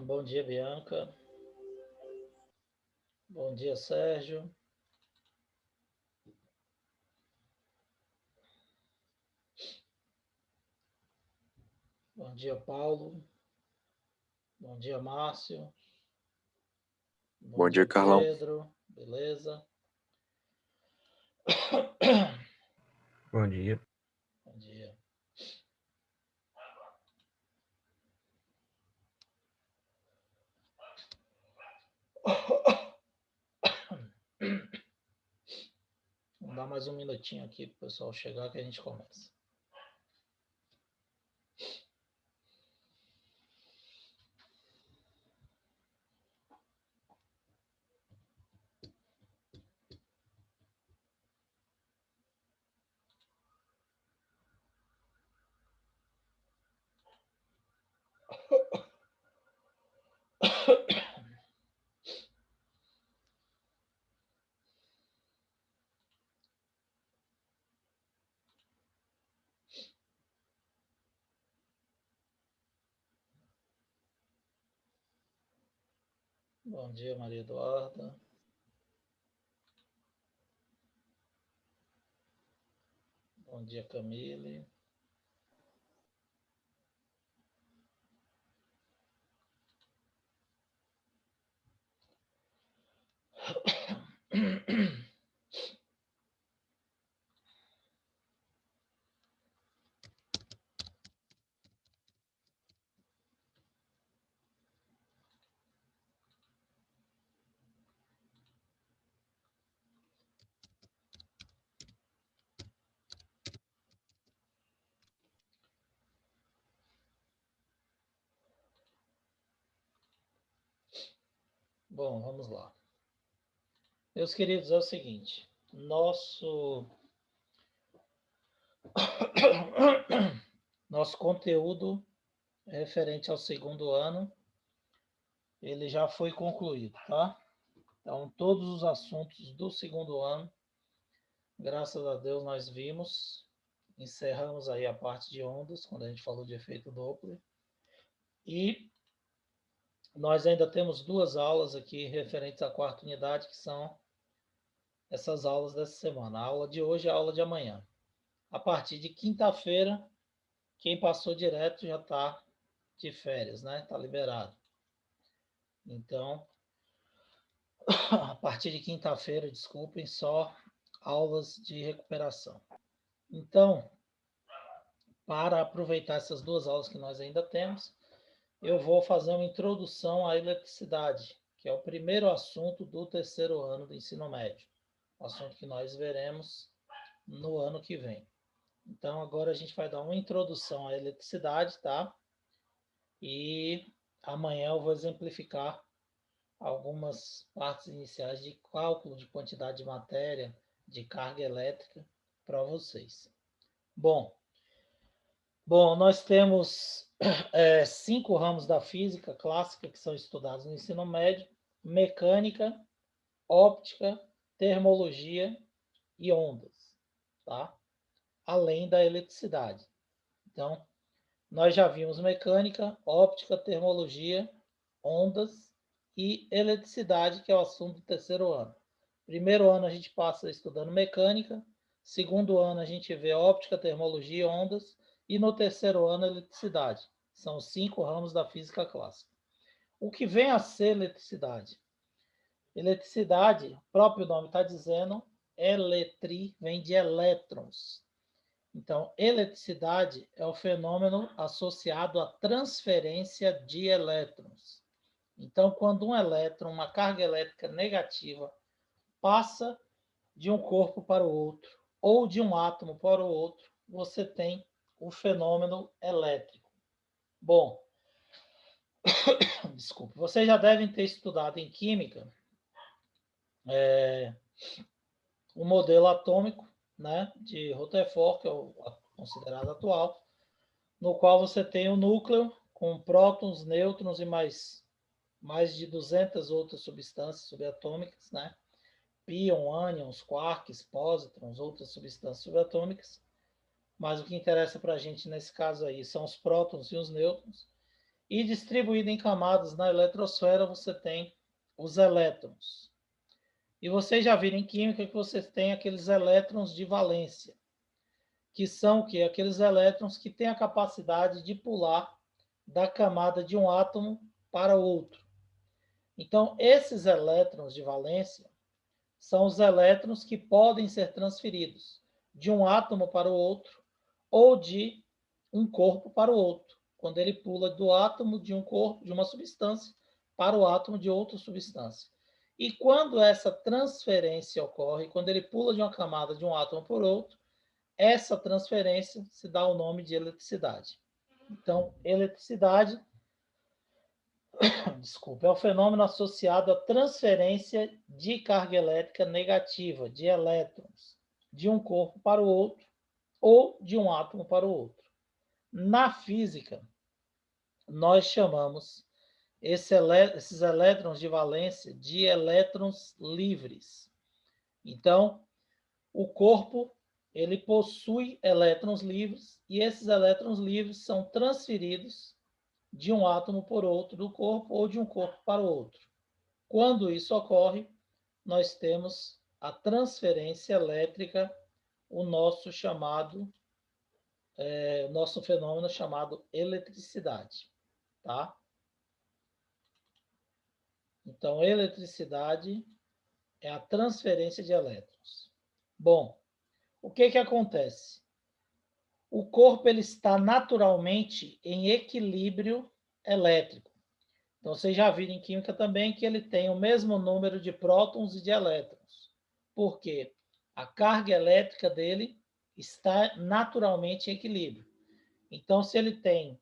Bom dia, Bianca. Bom dia, Sérgio. Bom dia, Paulo. Bom dia, Márcio. Bom Bom dia, dia, Carlão. Pedro. Beleza? Bom dia. Bom dia. Vamos dar mais um minutinho aqui para o pessoal chegar que a gente começa. Bom dia, Maria Eduarda. Bom dia, Camille. Bom, vamos lá. Meus queridos, é o seguinte. Nosso conteúdo referente ao segundo ano, ele já foi concluído, tá? Então, todos os assuntos do segundo ano, graças a Deus, nós vimos. Encerramos aí a parte de ondas, quando a gente falou de efeito Doppler. E nós ainda temos duas aulas aqui referentes à quarta unidade, que são essas aulas dessa semana. A aula de hoje e a aula de amanhã. A partir de quinta-feira, quem passou direto já está de férias, né? Está liberado. Então, a partir de quinta-feira, desculpem, só aulas de recuperação. Então, para aproveitar essas duas aulas que nós ainda temos, eu vou fazer uma introdução à eletricidade, que é o primeiro assunto do terceiro ano do ensino médio, um assunto que nós veremos no ano que vem. Então, agora a gente vai dar uma introdução à eletricidade, tá? E amanhã eu vou exemplificar algumas partes iniciais de cálculo de quantidade de matéria, de carga elétrica para vocês. Bom, nós temos 5 ramos da física clássica que são estudados no ensino médio: mecânica, óptica, termologia e ondas, tá? Além da eletricidade. Então, nós já vimos mecânica, óptica, termologia, ondas e eletricidade, que é o assunto do terceiro ano. Primeiro ano a gente passa estudando mecânica, segundo ano a gente vê óptica, termologia, ondas, e no terceiro ano eletricidade. São os 5 ramos da física clássica. O que vem a ser eletricidade? Eletricidade, o próprio nome está dizendo, eletri vem de elétrons. Então, eletricidade é o fenômeno associado à transferência de elétrons. Então, quando um elétron, uma carga elétrica negativa, passa de um corpo para o outro, ou de um átomo para o outro, você tem o fenômeno elétrico. Bom, desculpe, vocês já devem ter estudado em química o modelo atômico, né, de Rutherford, que é o considerado atual, no qual você tem o núcleo com prótons, nêutrons e mais de 200 outras substâncias subatômicas, né? Pion, ânions, quarks, pósitrons, outras substâncias subatômicas. Mas o que interessa para a gente nesse caso aí são os prótons e os nêutrons. E distribuído em camadas na eletrosfera, você tem os elétrons. E vocês já viram em química que você tem aqueles elétrons de valência, que são o quê? Aqueles elétrons que têm a capacidade de pular da camada de um átomo para outro. Então, esses elétrons de valência são os elétrons que podem ser transferidos de um átomo para o outro ou de um corpo para o outro, quando ele pula do átomo de um corpo, de uma substância, para o átomo de outra substância. E quando essa transferência ocorre, quando ele pula de uma camada de um átomo para o outro, essa transferência se dá o nome de eletricidade. Então, eletricidade, desculpa, é o fenômeno associado à transferência de carga elétrica negativa, de elétrons, de um corpo para o outro ou de um átomo para o outro. Na física, nós chamamos esses elétrons de valência de elétrons livres. Então, o corpo ele possui elétrons livres e esses elétrons livres são transferidos de um átomo por outro do corpo ou de um corpo para o outro. Quando isso ocorre, nós temos a transferência elétrica, o nosso fenômeno chamado eletricidade, tá? Então, eletricidade é a transferência de elétrons. Bom, o que acontece? O corpo ele está naturalmente em equilíbrio elétrico. Então, vocês já viram em química também que ele tem o mesmo número de prótons e de elétrons. Por quê? A carga elétrica dele está naturalmente em equilíbrio. Então, se ele tem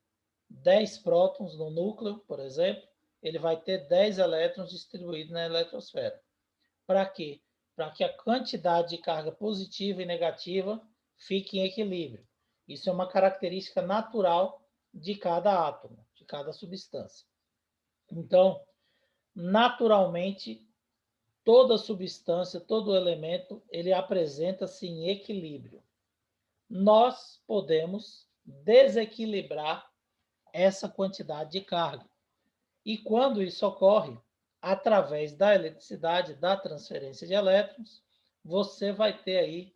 10 prótons no núcleo, por exemplo, ele vai ter 10 elétrons distribuídos na eletrosfera. Para quê? Para que a quantidade de carga positiva e negativa fique em equilíbrio. Isso é uma característica natural de cada átomo, de cada substância. Então, naturalmente, toda substância, todo elemento, ele apresenta-se em equilíbrio. Nós podemos desequilibrar essa quantidade de carga. E quando isso ocorre, através da eletricidade, da transferência de elétrons, você vai ter aí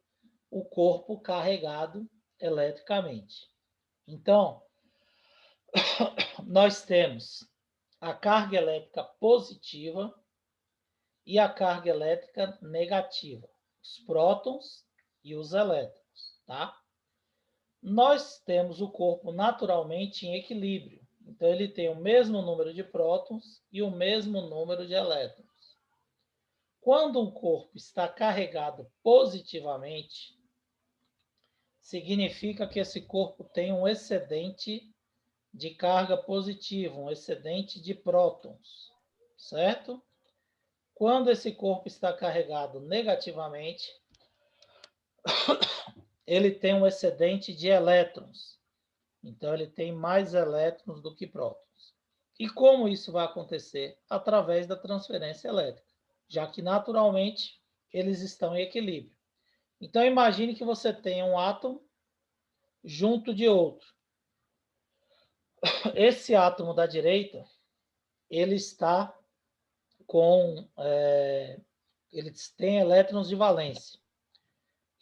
o corpo carregado eletricamente. Então, nós temos a carga elétrica positiva e a carga elétrica negativa, os prótons e os elétrons, tá? Nós temos o corpo naturalmente em equilíbrio. Então, ele tem o mesmo número de prótons e o mesmo número de elétrons. Quando um corpo está carregado positivamente, significa que esse corpo tem um excedente de carga positiva, um excedente de prótons, certo? Quando esse corpo está carregado negativamente, ele tem um excedente de elétrons. Então, ele tem mais elétrons do que prótons. E como isso vai acontecer? Através da transferência elétrica, já que naturalmente eles estão em equilíbrio. Então, imagine que você tenha um átomo junto de outro. Esse átomo da direita, ele está com... ele tem elétrons de valência.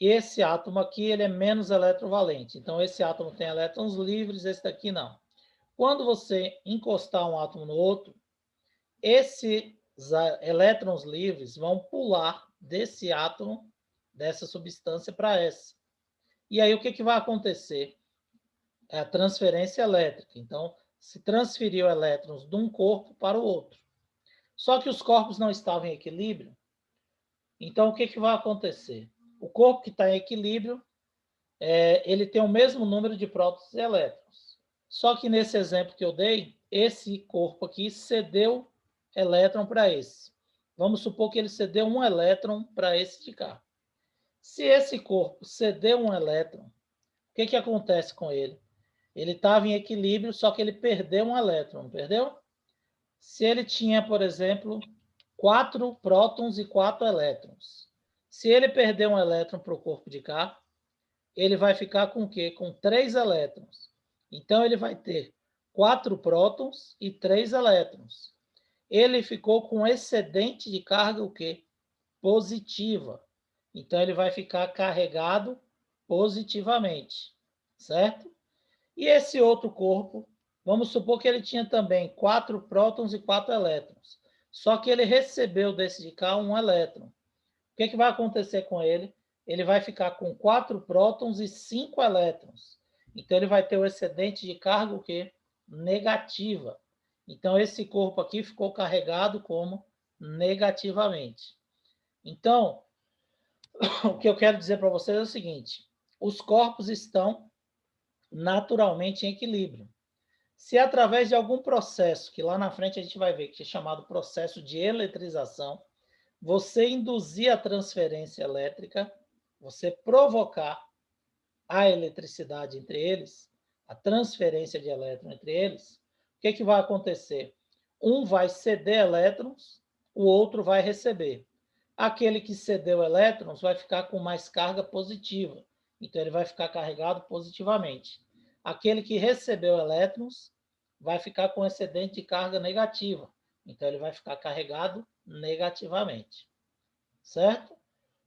Esse átomo aqui, ele é menos eletrovalente. Então, esse átomo tem elétrons livres, esse daqui não. Quando você encostar um átomo no outro, esses elétrons livres vão pular desse átomo, dessa substância para essa. E aí, o que vai acontecer? É a transferência elétrica. Então, se transferiu elétrons de um corpo para o outro. Só que os corpos não estavam em equilíbrio. Então, o que vai acontecer? O corpo que está em equilíbrio, ele tem o mesmo número de prótons e elétrons. Só que nesse exemplo que eu dei, esse corpo aqui cedeu elétron para esse. Vamos supor que ele cedeu um elétron para esse de cá. Se esse corpo cedeu um elétron, o que acontece com ele? Ele estava em equilíbrio, só que ele perdeu um elétron, não perdeu? Se ele tinha, por exemplo, 4 prótons e 4 elétrons. Se ele perder um elétron para o corpo de cá, ele vai ficar com o quê? Com 3 elétrons. Então, ele vai ter 4 prótons e 3 elétrons. Ele ficou com excedente de carga o quê? Positiva. Então, ele vai ficar carregado positivamente, certo? E esse outro corpo, vamos supor que ele tinha também 4 prótons e 4 elétrons. Só que ele recebeu desse de cá um elétron. O que vai acontecer com ele? Ele vai ficar com 4 prótons e 5 elétrons. Então, ele vai ter o excedente de carga o quê? Negativa. Então, esse corpo aqui ficou carregado como negativamente. Então, o que eu quero dizer para vocês é o seguinte: os corpos estão naturalmente em equilíbrio. Se através de algum processo, que lá na frente a gente vai ver que é chamado processo de eletrização, você induzir a transferência elétrica, você provocar a eletricidade entre eles, a transferência de elétron entre eles, o que vai acontecer? Um vai ceder elétrons, o outro vai receber. Aquele que cedeu elétrons vai ficar com mais carga positiva, então ele vai ficar carregado positivamente. Aquele que recebeu elétrons vai ficar com excedente de carga negativa, então ele vai ficar carregado negativamente, certo?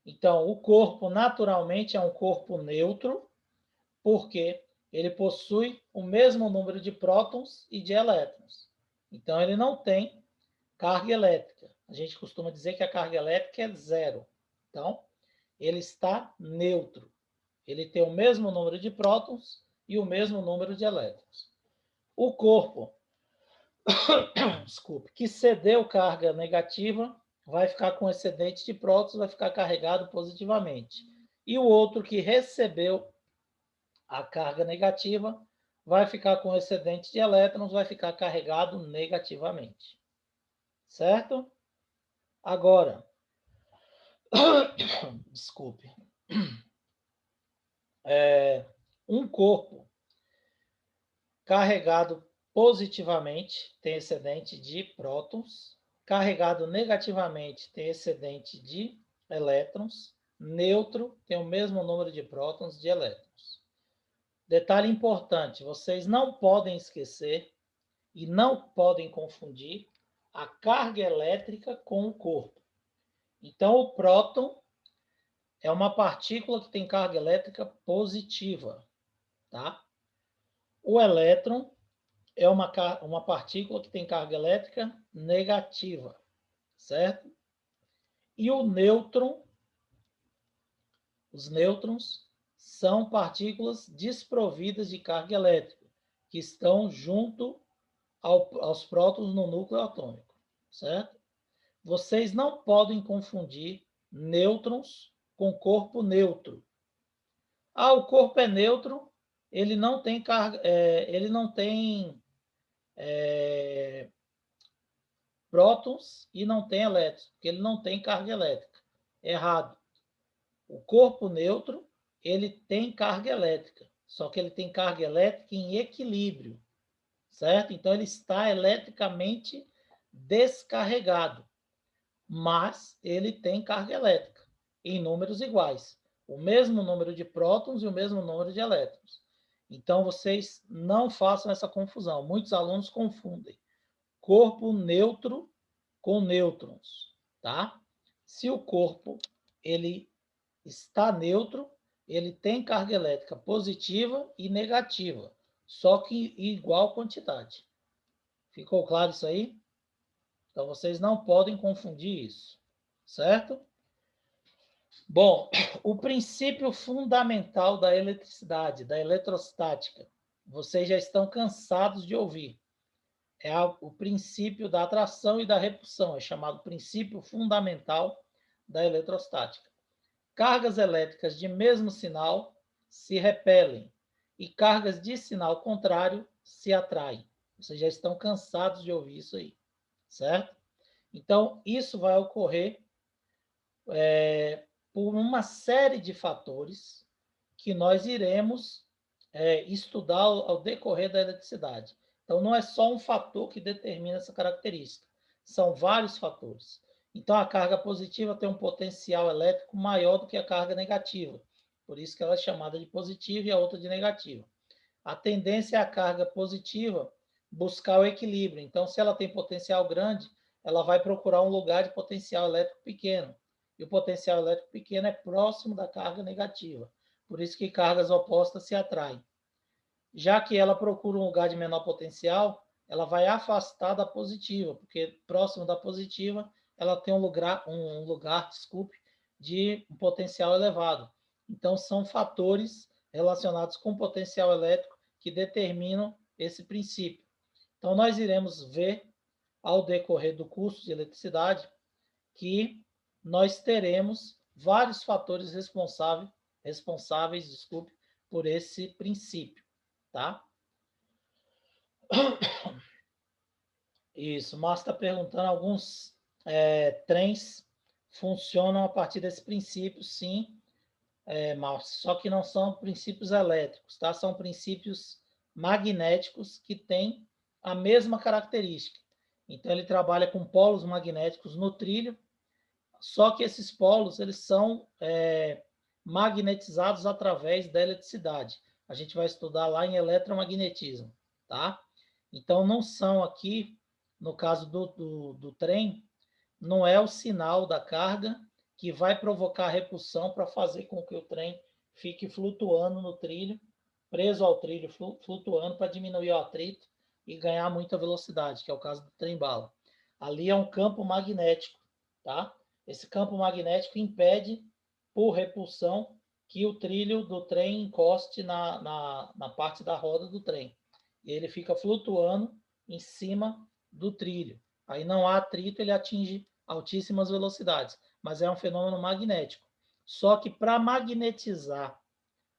Então, o corpo naturalmente é um corpo neutro, porque ele possui o mesmo número de prótons e de elétrons. Então, ele não tem carga elétrica. A gente costuma dizer que a carga elétrica é zero. Então, ele está neutro. Ele tem o mesmo número de prótons e o mesmo número de elétrons. O corpo, desculpe, que cedeu carga negativa, vai ficar com excedente de prótons, vai ficar carregado positivamente. E o outro que recebeu a carga negativa vai ficar com excedente de elétrons, vai ficar carregado negativamente. Certo? Agora, desculpe, um corpo carregado positivamente tem excedente de prótons, carregado negativamente tem excedente de elétrons, neutro tem o mesmo número de prótons e de elétrons. Detalhe importante, vocês não podem esquecer e não podem confundir a carga elétrica com o corpo. Então, o próton é uma partícula que tem carga elétrica positiva, tá? O elétron é uma partícula que tem carga elétrica negativa, certo? E o nêutron, os nêutrons são partículas desprovidas de carga elétrica, que estão junto aos prótons no núcleo atômico, certo? Vocês não podem confundir nêutrons com corpo neutro. Ah, o corpo é neutro, ele não tem carga, ele não tem prótons e não tem elétrons, porque ele não tem carga elétrica. Errado. O corpo neutro, ele tem carga elétrica, só que ele tem carga elétrica em equilíbrio, certo? Então, ele está eletricamente descarregado, mas ele tem carga elétrica em números iguais, o mesmo número de prótons e o mesmo número de elétrons. Então, vocês não façam essa confusão. Muitos alunos confundem corpo neutro com nêutrons, tá? Se o corpo ele está neutro, ele tem carga elétrica positiva e negativa, só que em igual quantidade. Ficou claro isso aí? Então, vocês não podem confundir isso, certo? Bom, o princípio fundamental da eletricidade, da eletrostática, vocês já estão cansados de ouvir. É o princípio da atração e da repulsão, é chamado princípio fundamental da eletrostática. Cargas elétricas de mesmo sinal se repelem e cargas de sinal contrário se atraem. Vocês já estão cansados de ouvir isso aí, certo? Então, isso vai ocorrer por uma série de fatores que nós iremos estudar ao decorrer da eletricidade. Então, não é só um fator que determina essa característica, são vários fatores. Então, a carga positiva tem um potencial elétrico maior do que a carga negativa, por isso que ela é chamada de positiva e a outra de negativa. A tendência é a carga positiva buscar o equilíbrio. Então, se ela tem potencial grande, ela vai procurar um lugar de potencial elétrico pequeno. E o potencial elétrico pequeno é próximo da carga negativa. Por isso que cargas opostas se atraem. Já que ela procura um lugar de menor potencial, ela vai afastar da positiva, porque próximo da positiva ela tem um lugar, desculpe, de um potencial elevado. Então, são fatores relacionados com potencial elétrico que determinam esse princípio. Então, nós iremos ver, ao decorrer do curso de eletricidade, que nós teremos vários fatores responsáveis, desculpe, por esse princípio, tá? Isso, o Márcio está perguntando, alguns trens funcionam a partir desse princípio, sim, Márcio, só que não são princípios elétricos, tá? São princípios magnéticos que têm a mesma característica. Então, ele trabalha com polos magnéticos no trilho, só que esses polos eles são magnetizados através da eletricidade. A gente vai estudar lá em eletromagnetismo, tá? Então, não são aqui, no caso do trem, não é o sinal da carga que vai provocar repulsão para fazer com que o trem fique flutuando no trilho, preso ao trilho, flutuando para diminuir o atrito e ganhar muita velocidade, que é o caso do trem-bala. Ali é um campo magnético, tá? Esse campo magnético impede, por repulsão, que o trilho do trem encoste na parte da roda do trem. E ele fica flutuando em cima do trilho. Aí não há atrito, ele atinge altíssimas velocidades, mas é um fenômeno magnético. Só que para magnetizar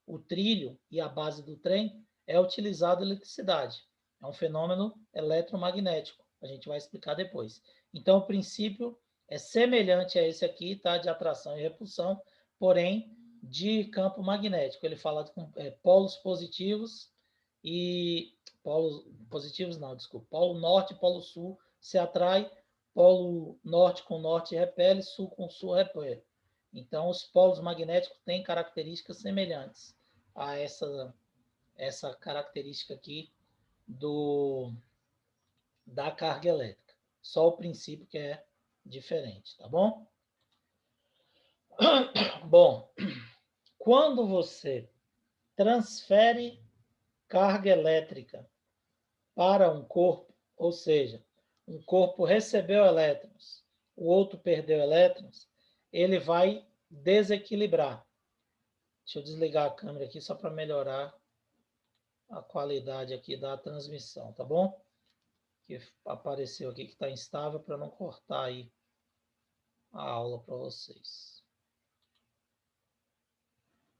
o trilho e a base do trem é utilizada eletricidade. É um fenômeno eletromagnético. A gente vai explicar depois. Então, o princípio é semelhante a esse aqui, tá? De atração e repulsão, porém de campo magnético. Ele fala com polos positivos e polos positivos não, desculpa. Polo norte e polo sul se atrai, polo norte com norte repele, sul com sul repele. Então, os polos magnéticos têm características semelhantes a essa característica aqui da carga elétrica. Só o princípio que é diferente, tá bom? Bom, quando você transfere carga elétrica para um corpo, ou seja, um corpo recebeu elétrons, o outro perdeu elétrons, ele vai desequilibrar. Deixa eu desligar a câmera aqui só para melhorar a qualidade aqui da transmissão, tá bom? Que apareceu aqui que está instável para não cortar aí a aula para vocês.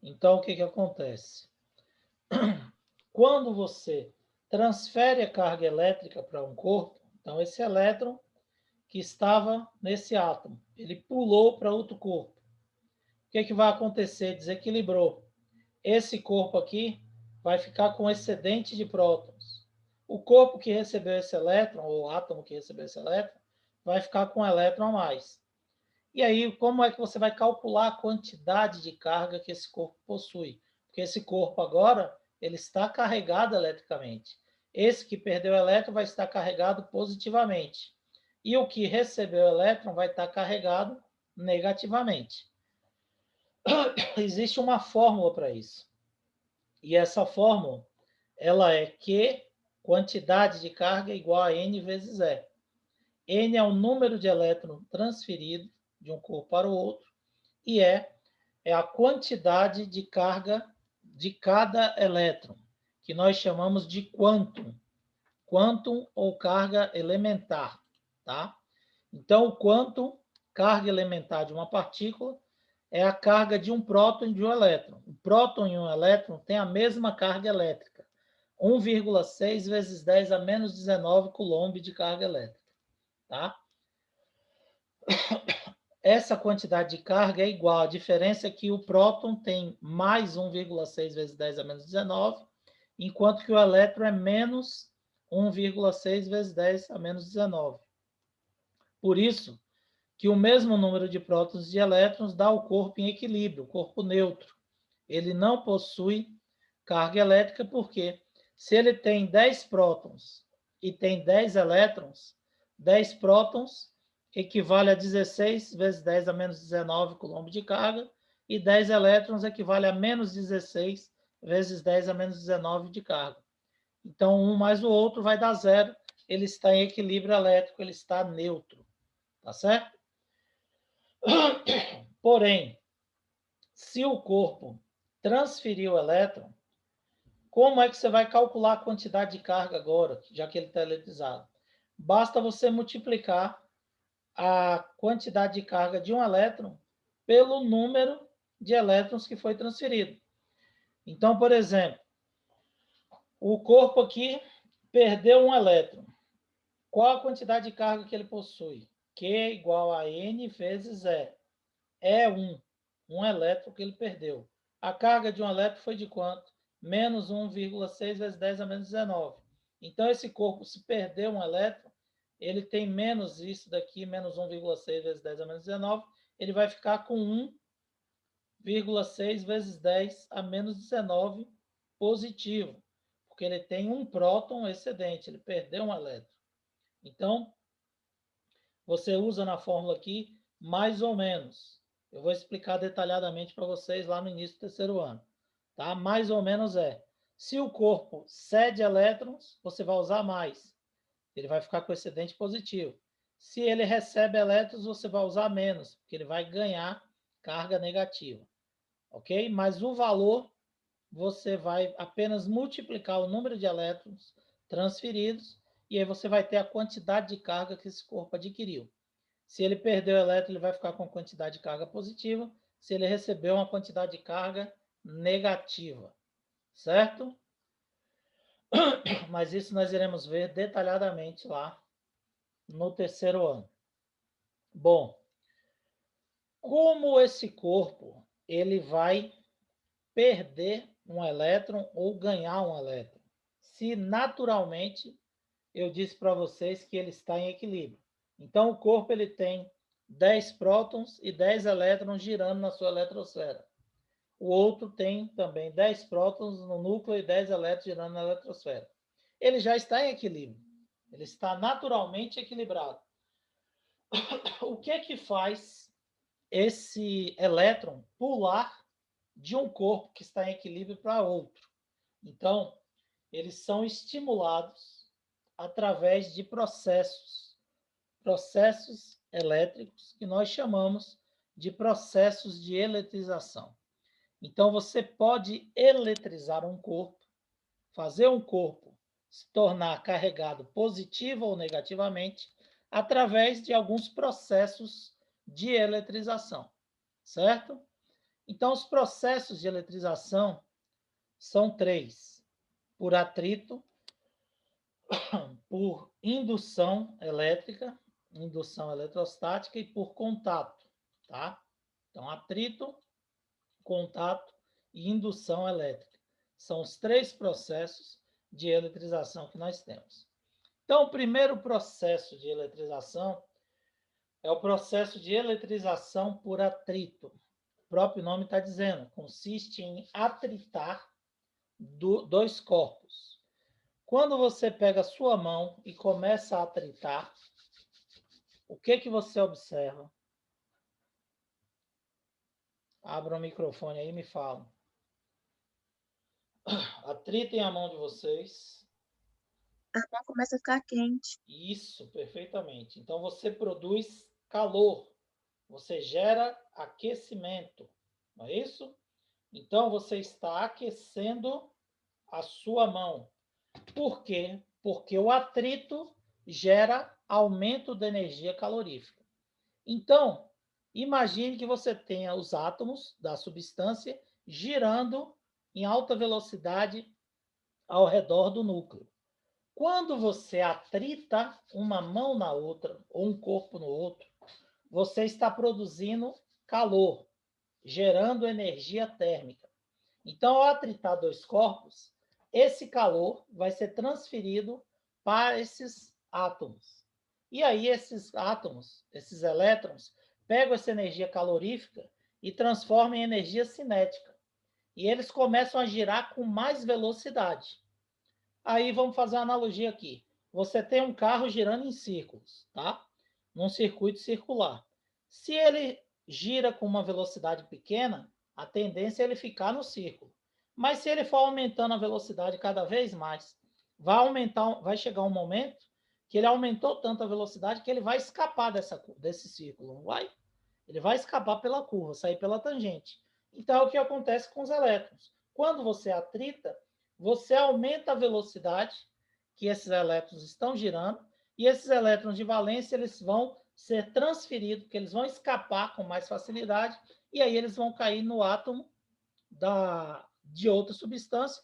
Então, o que acontece? Quando você transfere a carga elétrica para um corpo, então esse elétron que estava nesse átomo, ele pulou para outro corpo. O que vai acontecer? Desequilibrou. Esse corpo aqui vai ficar com excedente de prótons. O corpo que recebeu esse elétron, ou o átomo que recebeu esse elétron, vai ficar com um elétron a mais. E aí, como é que você vai calcular a quantidade de carga que esse corpo possui? Porque esse corpo agora, ele está carregado eletricamente. Esse que perdeu o elétron vai estar carregado positivamente. E o que recebeu o elétron vai estar carregado negativamente. Existe uma fórmula para isso. E essa fórmula, ela é Q, quantidade de carga, igual a N vezes E. N é o número de elétrons transferidos de um corpo para o outro, e E é a quantidade de carga de cada elétron, que nós chamamos de quantum. Quantum ou carga elementar, tá? Então, o quantum, carga elementar de uma partícula, é a carga de um próton e de um elétron. O próton e um elétron têm a mesma carga elétrica, 1,6 vezes 10 a menos 19 coulomb de carga elétrica. Tá? Essa quantidade de carga é igual, a diferença é que o próton tem mais 1,6 vezes 10 a menos 19, enquanto que o elétron é menos 1,6 vezes 10 a menos 19. Por isso, que o mesmo número de prótons e de elétrons dá o corpo em equilíbrio, o corpo neutro. Ele não possui carga elétrica porque se ele tem 10 prótons e tem 10 elétrons, 10 prótons equivale a 16 vezes 10 a menos 19 coulomb de carga, e 10 elétrons equivale a menos 16 vezes 10 a menos 19 de carga. Então, um mais o outro vai dar zero, ele está em equilíbrio elétrico, ele está neutro, tá certo? Porém, se o corpo transferir o elétron, como é que você vai calcular a quantidade de carga agora, já que ele está eletrizado? Basta você multiplicar a quantidade de carga de um elétron pelo número de elétrons que foi transferido. Então, por exemplo, o corpo aqui perdeu um elétron. Qual a quantidade de carga que ele possui? Q igual a N vezes E. É 1. Um elétron que ele perdeu. A carga de um elétron foi de quanto? Menos 1,6 vezes 10 a menos 19. Então, esse corpo, se perder um elétron, ele tem menos isso daqui, menos 1,6 vezes 10 a menos 19, ele vai ficar com 1,6 vezes 10 a menos 19 positivo, porque ele tem um próton excedente, ele perdeu um elétron. Então, você usa na fórmula aqui mais ou menos. Eu vou explicar detalhadamente para vocês lá no início do terceiro ano. Tá? Mais ou menos é. Se o corpo cede elétrons, você vai usar mais. Ele vai ficar com excedente positivo. Se ele recebe elétrons, você vai usar menos, porque ele vai ganhar carga negativa. Ok? Mas o valor, você vai apenas multiplicar o número de elétrons transferidos e aí você vai ter a quantidade de carga que esse corpo adquiriu. Se ele perdeu o elétron, ele vai ficar com quantidade de carga positiva. Se ele recebeu uma quantidade de carga negativa. Certo? Mas isso nós iremos ver detalhadamente lá no terceiro ano. Bom, como esse corpo ele vai perder um elétron ou ganhar um elétron? Se naturalmente eu disse para vocês que ele está em equilíbrio. Então o corpo ele tem 10 prótons e 10 elétrons girando na sua eletrosfera. O outro tem também 10 prótons no núcleo e 10 elétrons girando na eletrosfera. Ele já está em equilíbrio. Ele está naturalmente equilibrado. O que é que faz esse elétron pular de um corpo que está em equilíbrio para outro? Então, eles são estimulados através de processos elétricos que nós chamamos de processos de eletrização. Então, você pode eletrizar um corpo, fazer um corpo se tornar carregado positivo ou negativamente através de alguns processos de eletrização, certo? Então, os processos de eletrização são 3: por atrito, por indução elétrica, indução eletrostática e por contato, tá? Então, atrito, contato e indução elétrica. São os 3 processos de eletrização que nós temos. Então, o primeiro processo de eletrização é o processo de eletrização por atrito. O próprio nome está dizendo, consiste em atritar dois corpos. Quando você pega a sua mão e começa a atritar, o que você observa? Abra o microfone aí e me fala. Atritem a mão de vocês. A mão começa a ficar quente. Isso, perfeitamente. Então você produz calor, você gera aquecimento, não é isso? Então você está aquecendo a sua mão. Por quê? Porque o atrito gera aumento da energia calorífica. Então, imagine que você tenha os átomos da substância girando em alta velocidade ao redor do núcleo. Quando você atrita uma mão na outra ou um corpo no outro, você está produzindo calor, gerando energia térmica. Então, ao atritar dois corpos, esse calor vai ser transferido para esses átomos. E aí esses átomos, esses elétrons, pegam essa energia calorífica e transformam em energia cinética. E eles começam a girar com mais velocidade. Aí vamos fazer uma analogia aqui. você tem um carro girando em círculos, tá? Num circuito circular. Se ele gira com uma velocidade pequena, a tendência é ele ficar no círculo. Mas se ele for aumentando a velocidade cada vez mais, vai chegar um momento que ele aumentou tanto a velocidade que ele vai escapar desse círculo, não vai? Ele vai escapar pela curva, sair pela tangente. Então, é o que acontece com os elétrons. Quando você atrita, você aumenta a velocidade que esses elétrons estão girando, e esses elétrons de valência eles vão ser transferidos, porque eles vão escapar com mais facilidade, e aí eles vão cair no átomo de outra substância,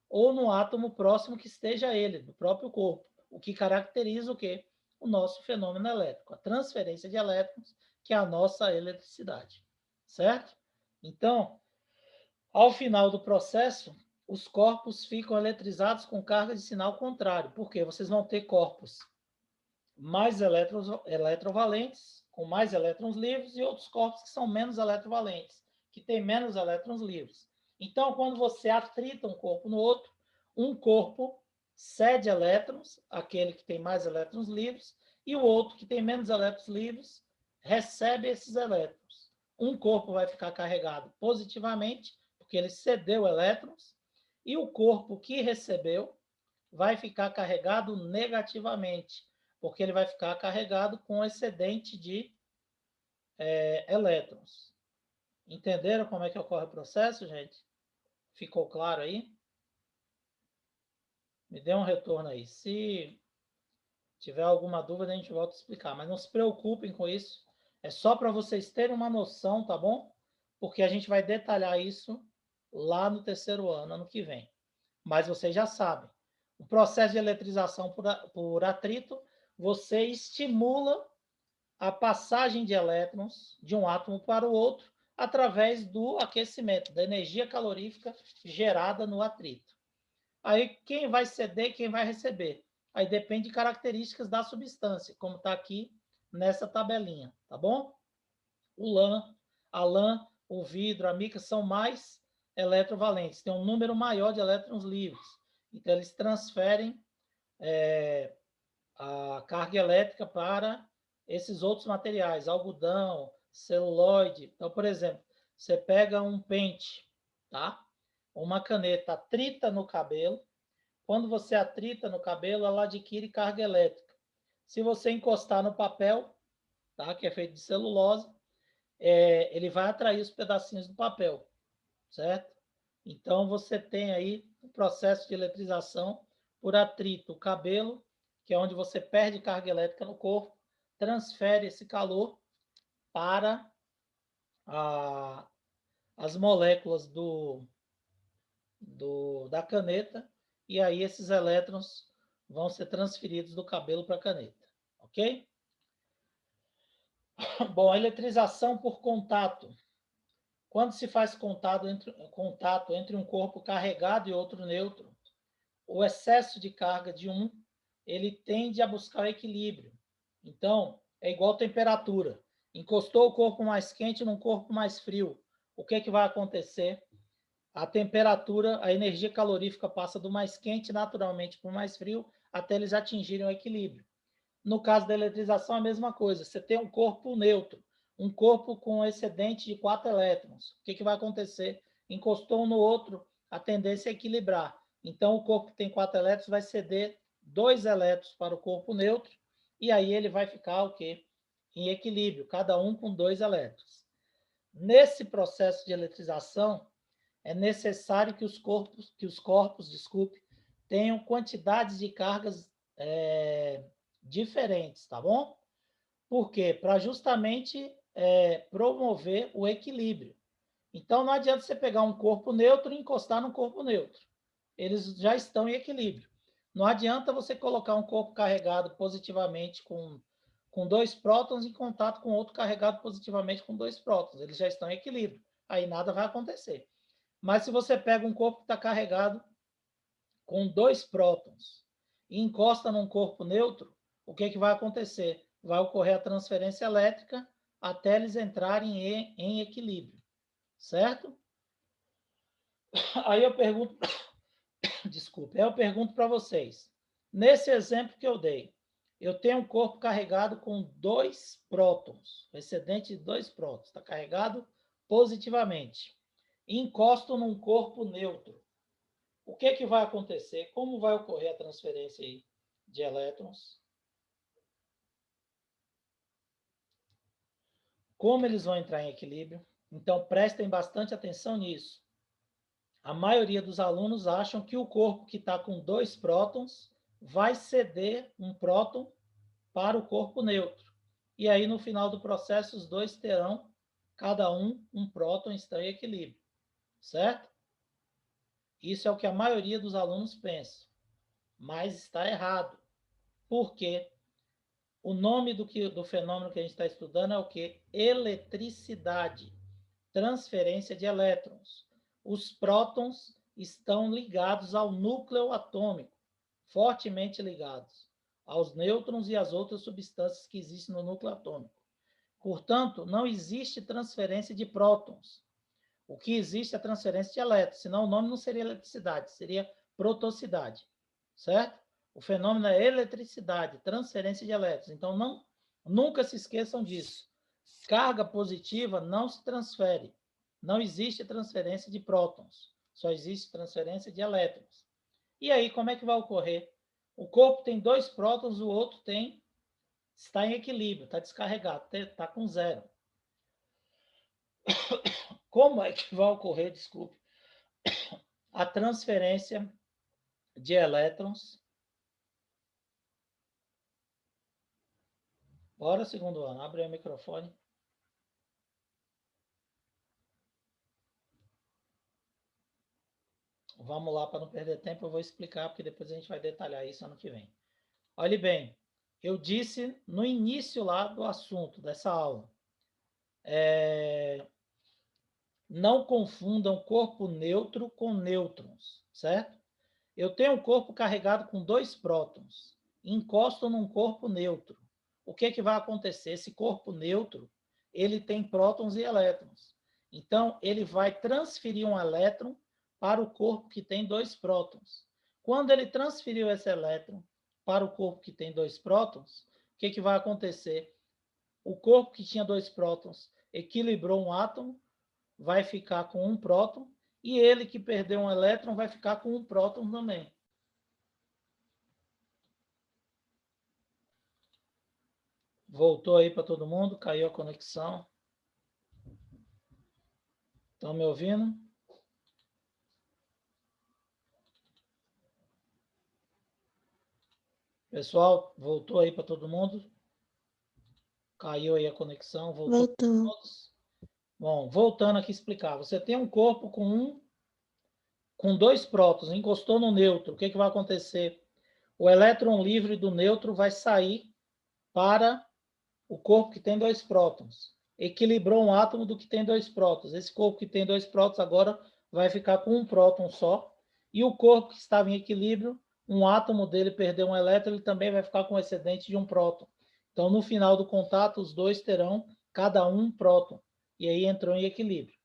ou no átomo próximo que esteja a ele, do próprio corpo, o que caracteriza o quê? O nosso fenômeno elétrico, a transferência de elétrons, que é a nossa eletricidade, certo? Então, ao final do processo, os corpos ficam eletrizados com carga de sinal contrário, porque vocês vão ter corpos mais eletrovalentes, com mais elétrons livres, e outros corpos que são menos eletrovalentes, que têm menos elétrons livres. Então, quando você atrita um corpo no outro, um corpo cede elétrons, aquele que tem mais elétrons livres, e o outro que tem menos elétrons livres recebe esses elétrons. Um corpo vai ficar carregado positivamente, porque ele cedeu elétrons, e o corpo que recebeu vai ficar carregado negativamente, porque ele vai ficar carregado com excedente de elétrons. Entenderam como é que ocorre o processo, gente? Ficou claro aí? Me dê um retorno aí. Se tiver alguma dúvida, a gente volta a explicar. Mas não se preocupem com isso. É só para vocês terem uma noção, tá bom? Porque a gente vai detalhar isso lá no terceiro ano, ano que vem. Mas vocês já sabem. O processo de eletrização por atrito, você estimula a passagem de elétrons de um átomo para o outro através do aquecimento, da energia calorífica gerada no atrito. Aí quem vai ceder e quem vai receber? Aí depende de características da substância, como está aqui nessa tabelinha, tá bom? A lã, o vidro, a mica são mais eletrovalentes, tem um número maior de elétrons livres. Então, eles transferem a carga elétrica para esses outros materiais, algodão, celulóide. Então, por exemplo, você pega um pente, tá? Uma caneta, atrita no cabelo. Quando você atrita no cabelo, ela adquire carga elétrica. Se você encostar no papel, tá? Que é feito de celulose, ele vai atrair os pedacinhos do papel, certo? Então, você tem aí o processo de eletrização por atrito. O cabelo, que é onde você perde carga elétrica no corpo, transfere esse calor para as moléculas da caneta, e aí esses elétrons vão ser transferidos do cabelo para a caneta, ok? Bom, a eletrização por contato. Quando se faz contato entre um corpo carregado e outro neutro, o excesso de carga de um, ele tende a buscar o equilíbrio. Então, é igual temperatura. Encostou o corpo mais quente num corpo mais frio. O que vai acontecer? A temperatura, a energia calorífica passa do mais quente naturalmente para o mais frio até eles atingirem o equilíbrio. No caso da eletrização, a mesma coisa. Você tem um corpo neutro, um corpo com excedente de 4 elétrons. O que vai acontecer? Encostou um no outro, a tendência é equilibrar. Então, o corpo que tem 4 elétrons vai ceder 2 elétrons para o corpo neutro, e aí ele vai ficar o quê? Em equilíbrio, cada um com 2 elétrons. Nesse processo de eletrização, é necessário que os corpos, tenham quantidades de cargas diferentes, tá bom? Por quê? Para justamente promover o equilíbrio. Então, não adianta você pegar um corpo neutro e encostar num corpo neutro. Eles já estão em equilíbrio. Não adianta você colocar um corpo carregado positivamente com 2 prótons em contato com outro carregado positivamente com 2 prótons. Eles já estão em equilíbrio. Aí nada vai acontecer. Mas se você pega um corpo que está carregado com 2 prótons e encosta num corpo neutro, o que vai acontecer? Vai ocorrer a transferência elétrica até eles entrarem em equilíbrio, certo? Aí eu pergunto, desculpe, aí eu pergunto para vocês, Nesse exemplo que eu dei, eu tenho um corpo carregado com 2 prótons, o excedente de 2 prótons, está carregado positivamente. Encosto num corpo neutro. O que vai acontecer? Como vai ocorrer a transferência aí de elétrons? Como eles vão entrar em equilíbrio? Então, prestem bastante atenção nisso. A maioria dos alunos acham que o corpo que está com 2 prótons vai ceder um próton para o corpo neutro. E aí, no final do processo, os dois terão, cada um próton está em equilíbrio. Certo? Isso é o que a maioria dos alunos pensa. Mas está errado. Por quê? O nome do fenômeno que a gente está estudando é o quê? Eletricidade. Transferência de elétrons. Os prótons estão ligados ao núcleo atômico, fortemente ligados aos nêutrons e às outras substâncias que existem no núcleo atômico. Portanto, não existe transferência de prótons. O que existe é a transferência de elétrons, senão o nome não seria eletricidade, seria protocidade, certo? O fenômeno é eletricidade, transferência de elétrons. Então, nunca se esqueçam disso. Carga positiva não se transfere. Não existe transferência de prótons. Só existe transferência de elétrons. E aí, como é que vai ocorrer? O corpo tem 2 prótons, o outro está em equilíbrio, está descarregado, está com 0. Como é que vai ocorrer, desculpe, a transferência de elétrons? Bora, segundo ano. Abre aí o microfone. Vamos lá, para não perder tempo, eu vou explicar, porque depois a gente vai detalhar isso ano que vem. Olhe bem, eu disse no início lá do assunto, dessa aula, não confundam corpo neutro com nêutrons, certo? Eu tenho um corpo carregado com 2 prótons, encosto num corpo neutro. O que vai acontecer? Esse corpo neutro, ele tem prótons e elétrons. Então, ele vai transferir um elétron para o corpo que tem 2 prótons. Quando ele transferiu esse elétron para o corpo que tem 2 prótons, o que vai acontecer? O corpo que tinha 2 prótons equilibrou um átomo, vai ficar com um próton, e ele que perdeu um elétron vai ficar com um próton também. Voltou aí para todo mundo? Caiu a conexão? Estão me ouvindo? Pessoal, voltou aí para todo mundo? Caiu aí a conexão? Voltou. Todos? Bom, voltando aqui a explicar. Você tem um corpo com 2 prótons, encostou no neutro. O que vai acontecer? O elétron livre do neutro vai sair para o corpo que tem 2 prótons. Equilibrou um átomo do que tem 2 prótons. Esse corpo que tem 2 prótons agora vai ficar com um próton só. E o corpo que estava em equilíbrio, um átomo dele perdeu um elétron, ele também vai ficar com excedente de um próton. Então, no final do contato, os dois terão cada um próton. E aí entrou em equilíbrio.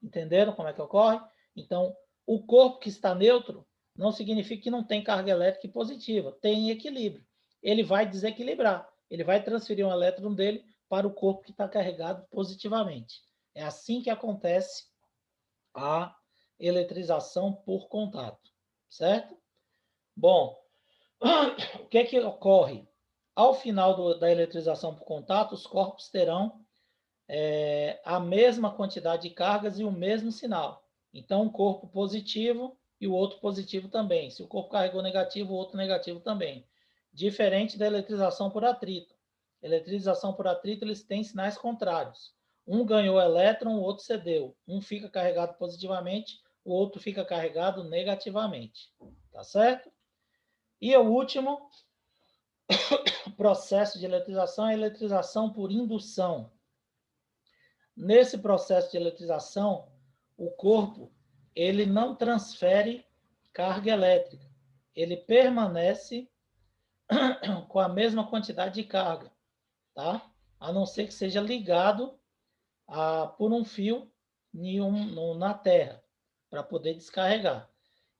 Entenderam como é que ocorre? Então, o corpo que está neutro não significa que não tem carga elétrica positiva. Tem equilíbrio. Ele vai desequilibrar. Ele vai transferir um elétron dele para o corpo que está carregado positivamente. É assim que acontece a eletrização por contato. Certo? Bom, o que ocorre? Ao final da eletrização por contato, os corpos terão a mesma quantidade de cargas e o mesmo sinal. Então, um corpo positivo e o outro positivo também. Se o corpo carregou negativo, o outro negativo também. Diferente da eletrização por atrito. Eletrização por atrito, eles têm sinais contrários. Um ganhou elétron, o outro cedeu. Um fica carregado positivamente, o outro fica carregado negativamente. Tá certo? E o último processo de eletrização é a eletrização por indução. Nesse processo de eletrização, o corpo ele não transfere carga elétrica. Ele permanece com a mesma quantidade de carga, tá? A não ser que seja ligado por um fio na Terra, para poder descarregar.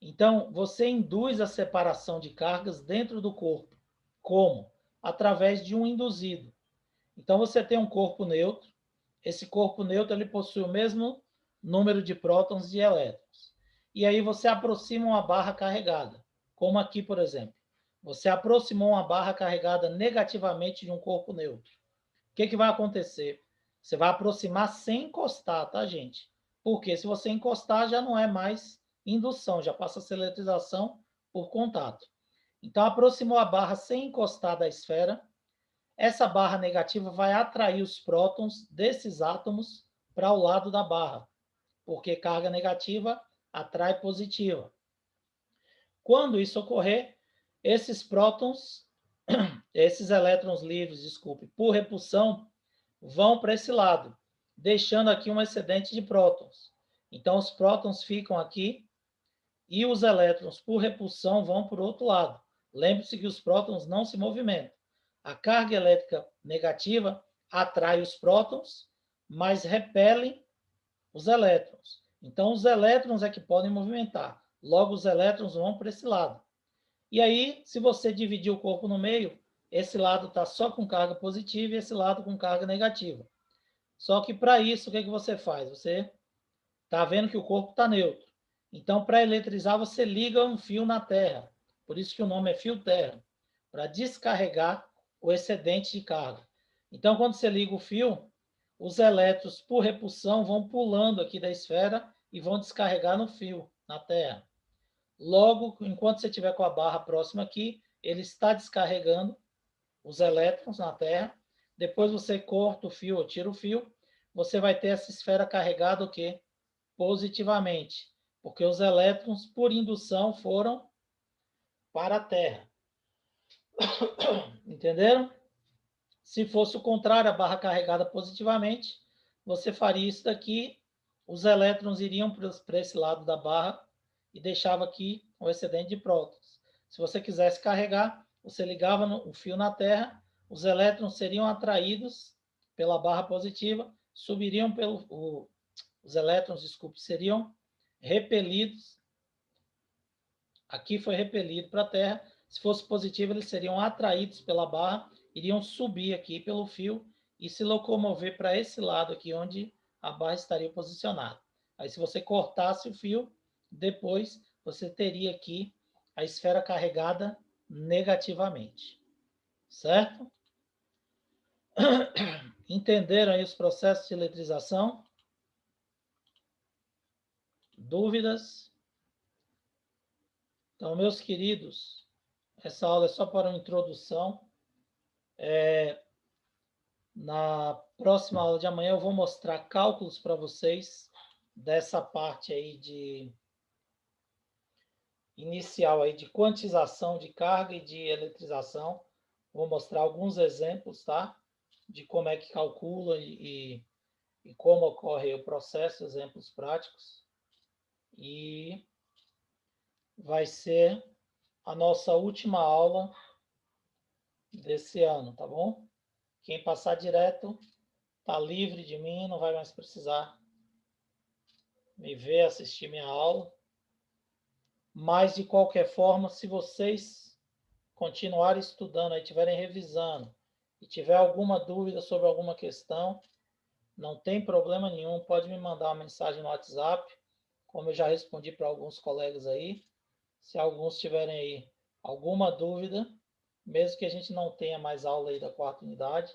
Então, você induz a separação de cargas dentro do corpo. Como? Através de um induzido. Então, você tem um corpo neutro. Esse corpo neutro ele possui o mesmo número de prótons e elétrons. E aí você aproxima uma barra carregada, como aqui, por exemplo. Você aproximou uma barra carregada negativamente de um corpo neutro. O que vai acontecer? Você vai aproximar sem encostar, tá, gente? Porque se você encostar, já não é mais indução, já passa a ser eletrização por contato. Então, aproximou a barra sem encostar da esfera. Essa barra negativa vai atrair os prótons desses átomos para o lado da barra, porque carga negativa atrai positiva. Quando isso ocorrer, esses prótons, esses elétrons livres, desculpe, por repulsão, vão para esse lado, deixando aqui um excedente de prótons. Então, os prótons ficam aqui e os elétrons, por repulsão, vão para o outro lado. Lembre-se que os prótons não se movimentam. A carga elétrica negativa atrai os prótons, mas repelem os elétrons. Então, os elétrons é que podem movimentar. Logo, os elétrons vão para esse lado. E aí, se você dividir o corpo no meio, esse lado está só com carga positiva e esse lado com carga negativa. Só que para isso, o que você faz? Você está vendo que o corpo está neutro. Então, para eletrizar, você liga um fio na terra. Por isso que o nome é fio terra, para descarregar o excedente de carga. Então, quando você liga o fio, os elétrons, por repulsão, vão pulando aqui da esfera e vão descarregar no fio, na terra. Logo, enquanto você estiver com a barra próxima aqui, ele está descarregando os elétrons na terra. Depois você corta o fio ou tira o fio, você vai ter essa esfera carregada o quê? Positivamente, porque os elétrons, por indução, foram para a Terra. Entenderam? Se fosse o contrário, a barra carregada positivamente, você faria isso daqui, os elétrons iriam para esse lado da barra e deixava aqui o excedente de prótons. Se você quisesse carregar, você ligava o fio na Terra, os elétrons seriam atraídos pela barra positiva, subiriam os elétrons, desculpe, seriam repelidos. Aqui foi repelido para a Terra. Se fosse positivo, eles seriam atraídos pela barra, iriam subir aqui pelo fio e se locomover para esse lado aqui, onde a barra estaria posicionada. Aí, se você cortasse o fio, depois você teria aqui a esfera carregada negativamente. Certo? Entenderam aí os processos de eletrização? Dúvidas? Então, meus queridos, essa aula é só para uma introdução. Na próxima aula de amanhã eu vou mostrar cálculos para vocês dessa parte aí de inicial aí de quantização de carga e de eletrização. Vou mostrar alguns exemplos, tá? De como é que calcula e como ocorre o processo, exemplos práticos. E vai ser a nossa última aula desse ano, tá bom? Quem passar direto está livre de mim, não vai mais precisar me ver, assistir minha aula. Mas, de qualquer forma, se vocês continuarem estudando, aí estiverem revisando, e tiver alguma dúvida sobre alguma questão, não tem problema nenhum, pode me mandar uma mensagem no WhatsApp, como eu já respondi para alguns colegas aí. Se alguns tiverem aí alguma dúvida, mesmo que a gente não tenha mais aula aí da quarta unidade,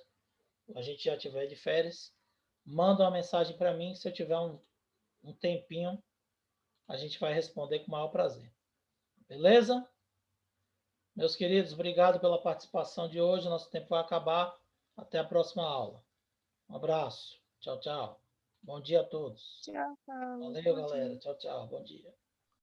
a gente já tiver de férias, manda uma mensagem para mim, se eu tiver um tempinho, a gente vai responder com o maior prazer. Beleza? Meus queridos, obrigado pela participação de hoje. Nosso tempo vai acabar. Até a próxima aula. Um abraço. Tchau, tchau. Bom dia a todos. Tchau, Paulo. Valeu, Bom galera. dia. Tchau, tchau. Bom dia.